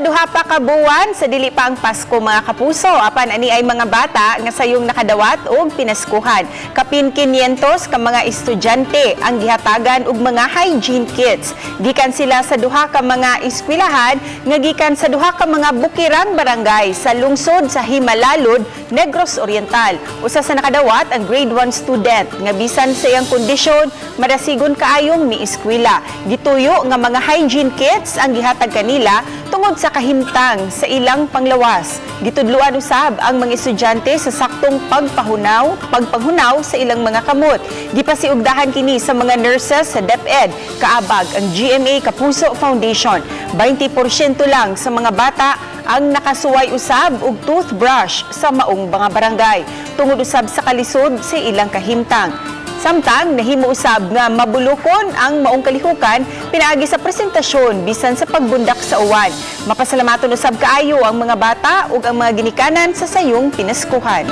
duha pa ka buwan sa dili pa ang Pasko mga kapuso, apan ani ay mga bata nga sayong nakadawat og pinaskuhan. Kapin 500 ka mga estudyante ang gihatagan og mga hygiene kits. Gikan sila sa duha ka mga eskwelahan nga gikan sa duha ka mga bukirang barangay sa lungsod sa Himalalud, Negros Oriental. Usa sa nakadawat ang grade 1 student nga bisan sa iyang kondisyon madasigon kaayong ni eskwela. Gituyo nga mga hygiene kits ang gihatag kanila tungod sa kahimtang sa ilang panglawas. Gitudluan usab ang mga estudyante sa saktong pagpanghunaw sa ilang mga kamot. Gipasiugdahan kini sa mga nurses sa DepEd, kaabag ang GMA Kapuso Foundation. 20% lang sa mga bata ang nakasuway usab og toothbrush sa maong mga barangay tungod usab sa kalisod sa ilang kahimtang. Samtang nahimo usab nga mabulokon ang maong kalihukan pinaagi sa presentasyon bisan sa pagbundak sa uwan. Mapasalamaton usab kaayo ang mga bata ug ang mga ginikanan sa sayong pinaskuhan.